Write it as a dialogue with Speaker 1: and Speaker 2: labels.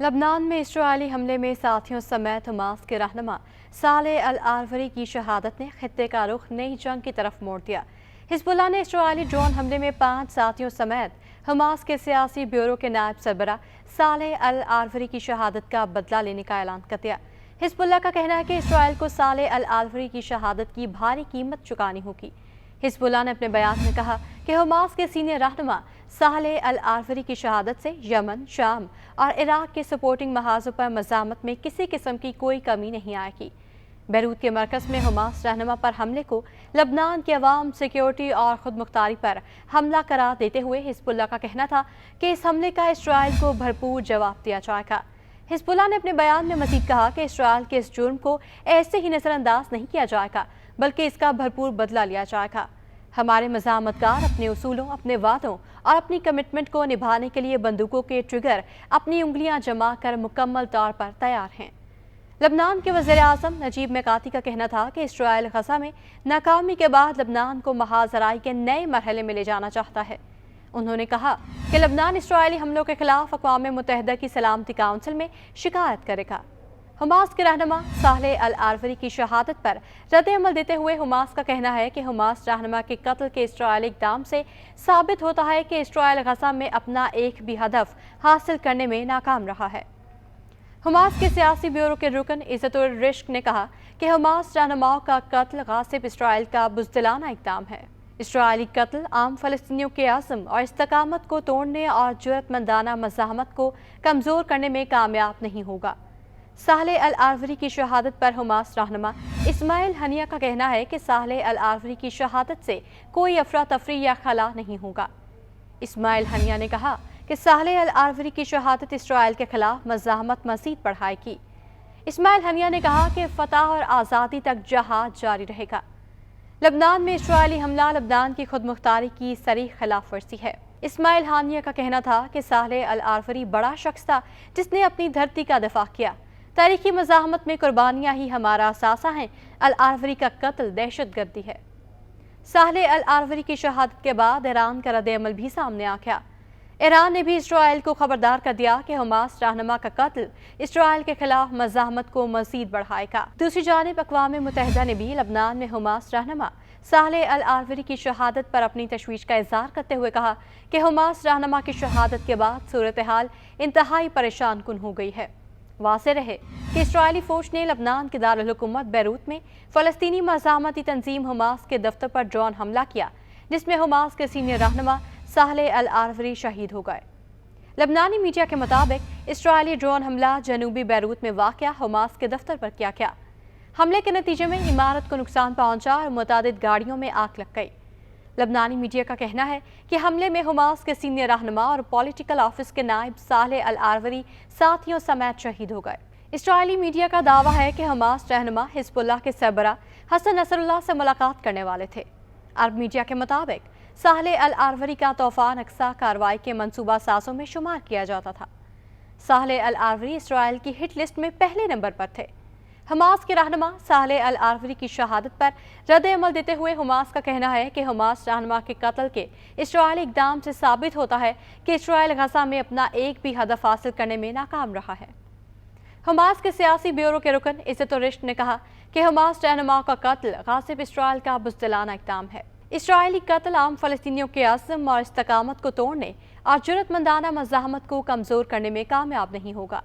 Speaker 1: लबनान में इसराइली हमले में साथियों समेत हमास के रहनुमा सालेह अल आरवरी की शहादत ने खित्ते का रुख नई जंग की तरफ मोड़ दिया। हिजबुल्लाह ने इसराइली ड्रोन हमले में 5 साथियों समेत हमास के सियासी ब्यूरो के नायब सरबरा सालेह अल आरवरी की शहादत का बदला लेने का ऐलान कर दिया। हिजबुल्लाह का कहना है कि इसराइल को सालेह अल आरवरी की शहादत की भारी कीमत चुकानी होगी। हिजबुल्लाह ने अपने बयान में कहा कि हमास के सीनियर रहनुमा सालेह अल आरवरी की शहादत से यमन, शाम और इराक के सपोर्टिंग महाजों पर मज़ामत में किसी किस्म की कोई कमी नहीं आएगी। बैरूत के मरकज़ में हमास रहनुमा पर हमले को लबनान के अवाम, सिक्योरिटी और खुद मुख्तारी पर हमला करार देते हुए हिजबुल्लाह का कहना था कि इस हमले का इसराइल को भरपूर जवाब दिया जाएगा। हिजबुल्लाह ने अपने बयान में मज़ीद कहा कि इसराइल के इस जुर्म को ऐसे ही नज़रअंदाज नहीं किया जाएगा, बल्कि इसका भरपूर बदला लिया जाएगा। हमारे मज़ामतगार अपने उसूलों, अपने वादों और अपनी कमिटमेंट को निभाने के लिए बंदूकों के ट्रिगर अपनी उंगलियां जमा कर मुकम्मल तौर पर तैयार हैं। लबनान के वज़ीर आज़म नजीब मिकाती का कहना था कि इसराइल गज़ा में नाकामी के बाद लबनान को महाजराई के नए मरहले में ले जाना चाहता है। उन्होंने कहा कि लबनान इसराइली हमलों के खिलाफ अक़वाम मुत्तहिदा की सलामती काउंसिल में शिकायत करेगा। हमास के रहनुमा सालेह अल आरवरी की शहादत पर रद्द-ए-अमल देते हुए हमास का कहना है कि हमास रहनुमा के कत्ल के इसराइली इक़दाम से साबित होता है कि इसराइल गज़ा में अपना एक भी हदफ हासिल करने में नाकाम रहा है। हमास के सियासी ब्यूरो के रुकन इज़्ज़तुर रिश्क ने कहा कि हमास रहनुमाओं का कत्ल गासिब इसराइल का बुज़दिलाना इक़दाम है। इसराइली कत्ल आम फ़लस्तीनियों के आज़म और इस्तकामत को तोड़ने और जुर्रतमंदाना मज़ाहमत को कमज़ोर करने में कामयाब नहीं होगा। सालेह अल आरवरी की शहादत पर हमास रहनुमा इस्माइल हनिया का कहना है कि सालेह अल आरवरी की शहादत से कोई अफरा तफरी या खला नहीं होगा। इस्माइल हनिया ने कहा कि सालेह अल आरवरी की शहादत इसराइल के खिलाफ मज़ाहमत मज़ीद बढ़ाएगी। इस्माइल हनिया ने कहा कि फतह और आज़ादी तक जहाद जारी रहेगा। लबनान में इसराइली हमला लबनान की खुद मुख्तारी की सरीह खिलाफ वर्जी है। इस्माइल हानिया का कहना था कि सालेह अल आरवरी बड़ा शख्स था जिसने अपनी धरती का दिफा किया। तारीखी मज़ाहमत में कुर्बानियाँ ही हमारा असासा हैं। अल आरवरी का कत्ल दहशतगर्दी है। सालेह अल आरवरी की शहादत के बाद ईरान का रद्द-ए-अमल भी सामने आ गया। ईरान ने भी इसराइल को खबरदार कर दिया कि हमास रहनुमा का कत्ल इसराइल के खिलाफ मज़ाहमत को मज़ीद बढ़ाएगा। दूसरी जानिब अक़वाम मुत्तहिदा ने भी लबनान में हमास रहनुमा सालेह अल आरवरी की शहादत पर अपनी तशवीश का इज़हार करते हुए कहा कि हमास रहनुमा की शहादत के बाद सूरत हाल इंतहाई परेशान कुन हो गई है। वाज़ेह रहे कि इसराइली फ़ौज ने लबनान के दारुल हुकूमत बैरूत में फ़लस्तीनी मज़ाहमती तंजीम हमास के दफ्तर पर ड्रोन हमला किया, जिसमें हमास के सीनियर रहनुमा सालेह अल आरवरी शहीद हो गए। लबनानी मीडिया के मुताबिक इसराइली ड्रोन हमला जनूबी बैरूत में वाक़या हमास के दफ्तर पर किया गया। हमले के नतीजे में इमारत को नुकसान पहुंचा और मुतादिद गाड़ियों में आग लग गई। लबनानी मीडिया का कहना है कि हमले में हमास के सीनियर रहनुमा और पॉलिटिकल ऑफिस के नायब सालेह अल आरवरी साथियों समेत शहीद हो गए। इसराइली मीडिया का दावा है कि हमास रहनुमा हिजबुल्लाह के सरबरा हसन नसरुल्लाह से मुलाकात करने वाले थे। अरब मीडिया के मुताबिक सालेह अल आरवरी का तूफ़ान अक्सा कार्रवाई के मंसूबा साजों में शुमार किया जाता था। सालेह अल आरवरी इसराइल की हिट लिस्ट में पहले नंबर पर थे। हमास के रहनुमा सालेह अल आरवरी की शहादत पर रद्द-ए-अमल देते हुए हमास का कहना है कि हमास रहनुमा के कत्ल के इसराइली इक़दाम से साबित होता है कि इसराइल गज़ा में अपना एक भी हदफ हासिल करने में नाकाम रहा है। हमास के सियासी ब्यूरो के रुकन इज़्ज़तुर रिश्क ने कहा कि हमास रहनुमा का कत्ल गासिब इसराइल का बुज़दिलाना इक़दाम है। इसराइली कत्ल आम फ़लस्तीनियों के अज़्म और इस्तकामत को तोड़ने और जुर्रतमंदाना मज़ाहमत को कमज़ोर करने में कामयाब नहीं होगा।